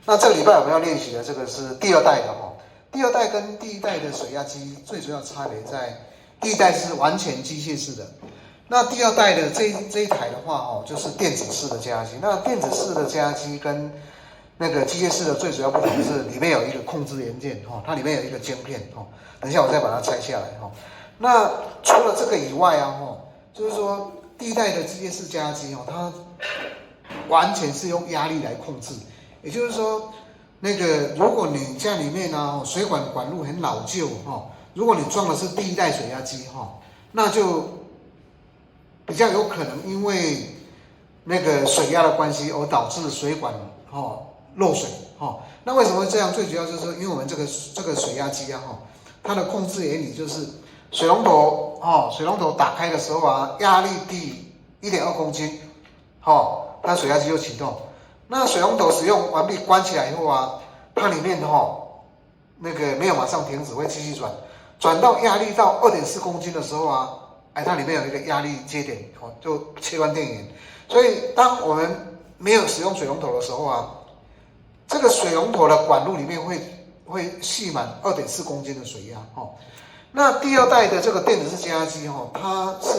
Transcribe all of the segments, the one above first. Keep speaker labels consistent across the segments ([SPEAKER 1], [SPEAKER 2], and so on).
[SPEAKER 1] 那这个礼拜我们要练习的这个是第二代的哈。第二代跟第一代的水压机最主要差别在，第一代是完全机械式的，那第二代的这一台的话哦，就是电子式的加压机。那电子式的加压机跟那个机械式的最主要不同是里面有一个控制元件哈，它里面有一个晶片哈。等一下我再把它拆下来哈。那除了这个以外啊哈，就是说第一代的机械式加压机哦，它完全是用压力来控制，也就是说。那个，如果你家里面呢、水管管路很老旧哈，如果你装的是第一代水压机哈，那就比较有可能因为那个水压的关系而导致水管漏水哈。那为什么会这样？最主要就是因为我们这个水压机啊哈，它的控制原理就是水龙头打开的时候啊，压力低1.2公斤，它水压机就启动。那水龙头使用完毕关起来以后啊，它里面那个没有马上停止，会继续转到压力到2.4公斤的时候啊，它里面有一个压力接点就切换电源。所以当我们没有使用水龙头的时候啊，这个水龙头的管路里面会蓄满2.4公斤的水压那第二代的这个电子式加压机它是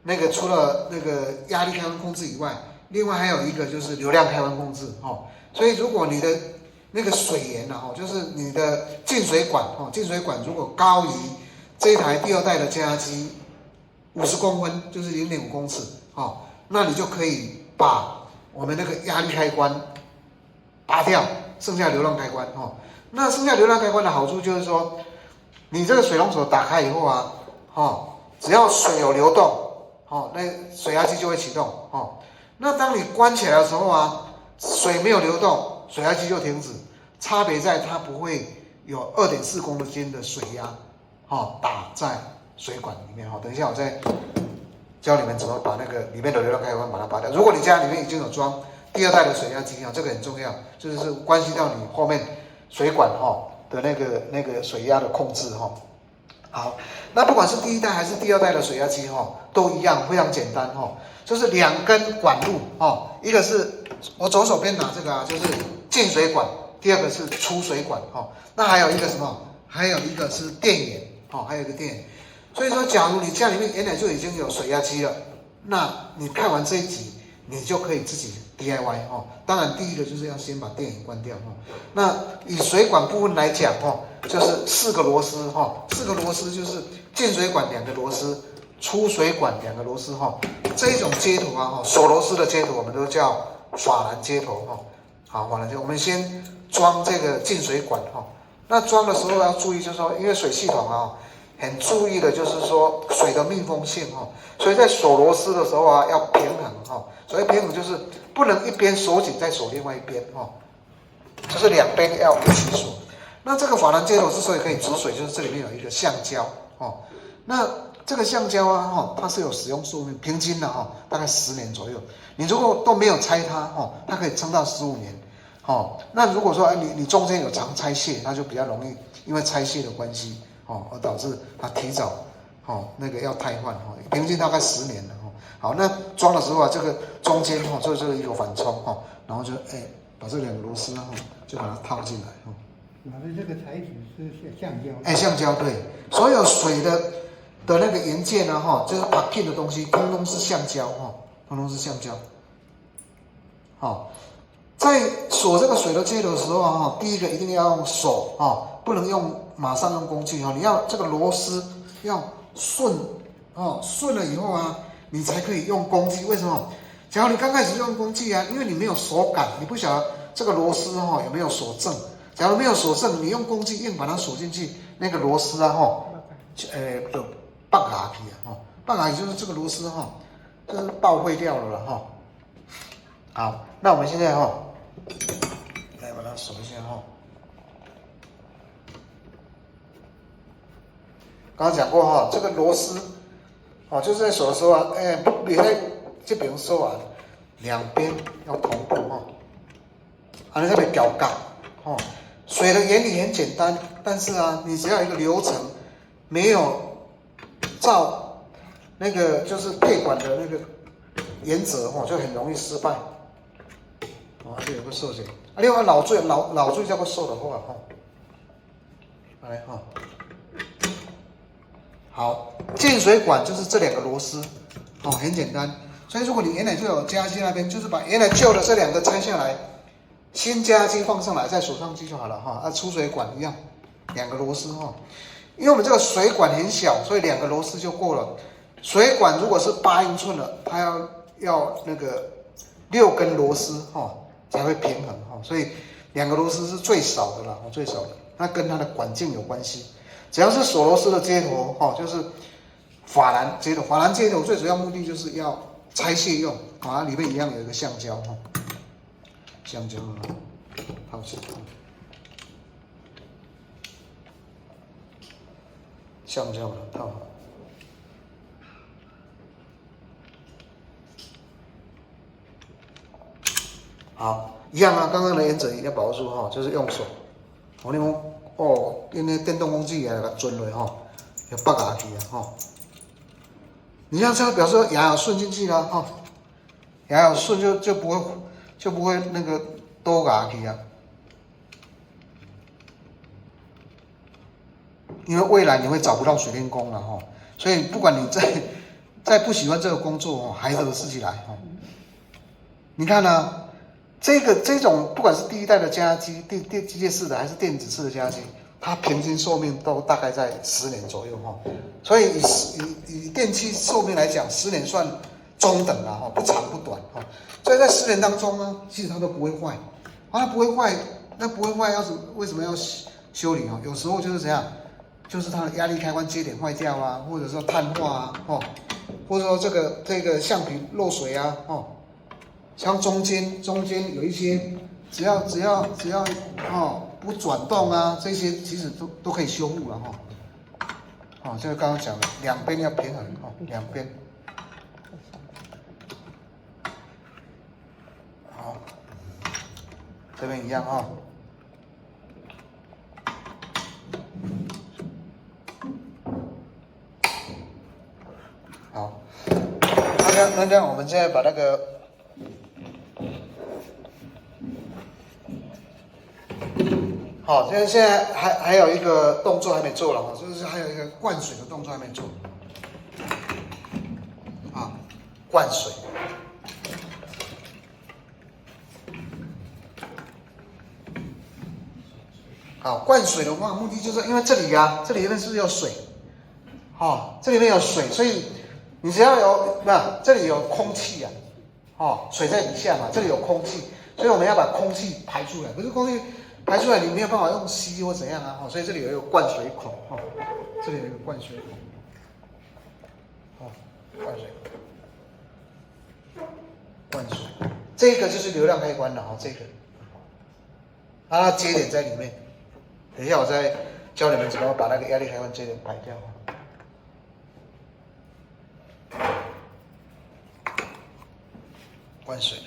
[SPEAKER 1] 那个除了那个压力开关控制以外，另外还有一个就是流量开关控制所以如果你的那个水源就是你的进水管如果高于这一台第二代的加压机50公分，就是0.5公尺那你就可以把我们那个压力开关拔掉，剩下流量开关那剩下流量开关的好处就是说，你这个水龙头打开以后啊只要水有流动那水压机就会启动那当你关起来的时候啊，水没有流动，水压机就停止。差别在它不会有2.4公斤的水压打在水管里面等一下我再教你们怎么把那个里面的流量开关把它拔掉。如果你家里面已经有装第二代的水压机这个很重要，就是关系到你后面水管的那个水压的控制好，那不管是第一代还是第二代的水压机都一样，非常简单就是2根管路一个是我左手边拿这个就是进水管，第二个是出水管那还有一个什么？还有一个是电源还有一个电源。所以说，假如你家里面原来就已经有水压机了，那你看完这一集，你就可以自己 DIY 当然，第一个就是要先把电源关掉那以水管部分来讲就是4个螺丝4个螺丝就是进水管2个螺丝，出水管2个螺丝这一种接头锁螺丝的接头我们都叫法兰接头好，法兰接头。我们先装这个进水管那装的时候要注意，就是说，因为水系统很注意的就是说水的密封性所以在锁螺丝的时候要平衡所以平衡就是不能一边锁紧再锁另外一边就是2边要一起锁。那这个法兰接头之所以可以止水，就是这里面有一个橡胶那这个橡胶它是有使用寿命，平均的大概10年左右。你如果都没有拆它它可以撑到15年那如果说你中间有常拆卸，那就比较容易因为拆卸的关系而导致它提早那个要汰换平均大概10年了好，那装的时候这个中间就是一个缓冲然后就把这2个螺丝就把它套进来
[SPEAKER 2] 老师，这个材质是橡胶。
[SPEAKER 1] 橡胶对，所有水的那个元件就是把进的东西，通通是橡胶通通是橡胶。在锁这个水的接头的时候第一个一定要用手不能马上用工具你要这个螺丝要顺顺了以后你才可以用工具。为什么？假如你刚开始用工具因为你没有手感，你不晓得这个螺丝有没有锁正。假如没有锁正，你用工具硬把它锁进去，那个螺丝就爆牙皮爆牙皮就是这个螺丝就是爆废掉了好，那我们现在来把它锁一下刚刚讲过这个螺丝就是在锁的时候你在这边锁2边要同步你特别搞尬水的原理很简单，但是你只要一个流程没有照那个就是配管的那个原则就很容易失败这有个缩减另外老最叫做受的话哈，来哈，好，进水管就是这两个螺丝，哦，很简单。所以如果你原来就有加压机那边，就是把原来旧的这两个拆下来，新加压机放上来，再锁上去就好了哈。啊，出水管一样，两个螺丝哈。因为我们这个水管很小，所以两个螺丝就够了。水管如果是8英寸的，它要那个6根螺丝哈才会平衡哈，所以两个螺丝是最少的啦，最少的。那跟它的管径有关系。只要是锁螺丝的接头哈，就是法兰接头，法兰接头最主要目的就是要拆卸用啊，里面一样有一个橡胶哈，橡胶套起来。橡胶的套好，好，一样啊，刚刚的原则一定要把握住哈，就是用手。我你讲哦，因为电动工具也来钻落哈，要拔牙去啊哈。你像这样表示牙要顺进去了哈，牙要顺就不会那个多牙去啊。因为未来你会找不到水电工了哈，所以不管你再不喜欢这个工作哦，还是自己来哈。你看呢，这种不管是第一代的加压机、机械式的还是电子式的加压机，它平均寿命都大概在10年左右哈。所以以电器寿命来讲，10年算中等了哈，不长不短哈。所以在10年当中呢，其实它都不会坏，啊，它不会坏，那不会坏，为什么要修理啊？有时候就是这样。就是它的压力开关接点坏掉啊，或者说碳化啊，哦，或者说这个橡皮漏水啊，哦，像中间有一些，只要哦不转动啊，这些其实都可以修复了哈。哦，这个刚刚讲的，两边要平衡哦，两边。好，这边一样哈。好，那这样，我们现在把那个，好，现在还有一个动作还没做了哈，就是还有一个灌水的动作还没做，啊，灌水，好，灌水的话，目的就是因为这里面是有水，哦，这里面有水，所以。你只要有这里有空气啊，哦，水在底下嘛，这里有空气，所以我们要把空气排出来。可是空气排出来，你没有办法用吸或怎样啊，哦，所以这里有一个灌水孔，哦，这里有一个灌水孔，哦，灌水，灌水，这个就是流量开关了哦，这个，啊，接点在里面，等一下我再教你们怎么把那个压力开关接点排掉。灌水，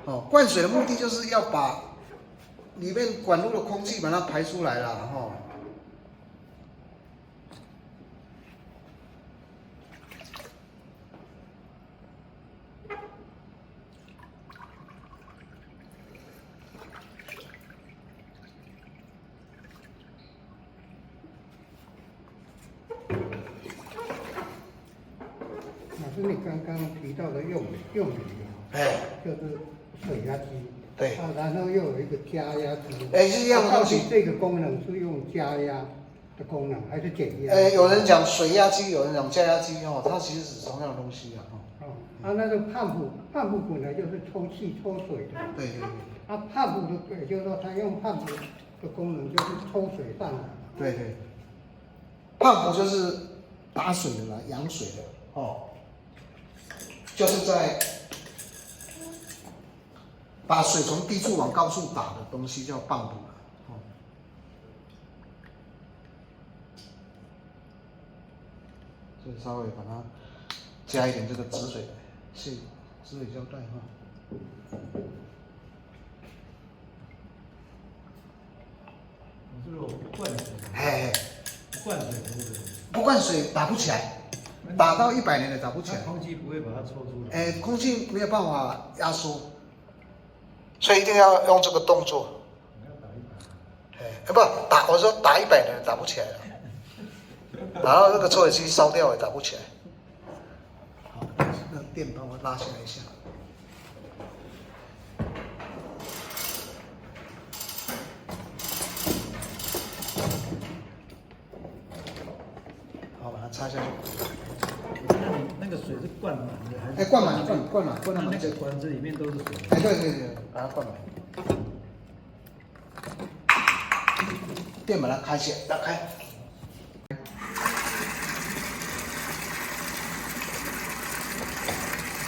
[SPEAKER 1] 哦，灌水的目的就是要把里面管路的空气把它排出来了，哈。
[SPEAKER 2] 老师，你刚刚提到的用语，
[SPEAKER 1] 哎，
[SPEAKER 2] 就是水压机，
[SPEAKER 1] 对，
[SPEAKER 2] 啊，然后又有一个加压机，
[SPEAKER 1] 哎，是一样的东西。
[SPEAKER 2] 这个功能是用加压的功能还是减压？
[SPEAKER 1] 有人讲水压机，有人讲加压机哦，它其实是同样的东西啊，
[SPEAKER 2] 哦，啊，那个泵浦本来就是抽气抽水的，
[SPEAKER 1] 对。
[SPEAKER 2] 啊，泵浦的，也就是说它用泵浦的功能就是抽水上来。
[SPEAKER 1] 对，泵浦就是打水的啦，扬水的哦。就是在把水从低处往高处打的东西叫泵浦哦。所以稍微把它加一点这个止水胶带哈。
[SPEAKER 3] 我是不灌水，不灌水
[SPEAKER 1] 不灌水打不起来。打到100年的打不起来，
[SPEAKER 3] 空气不会把它抽出来。
[SPEAKER 1] 空气没有办法压缩，所以一定要用这个动作。不打，我说打100的打不起来了，然后那个抽水机烧掉也打不起来。好，那电帮我拉起来一下。好，把它插下去。
[SPEAKER 3] 那个水是灌满的还是？
[SPEAKER 1] 灌满，灌
[SPEAKER 3] 那个管子里面都是水。
[SPEAKER 1] 对，把它灌满。电把它开起来，打开。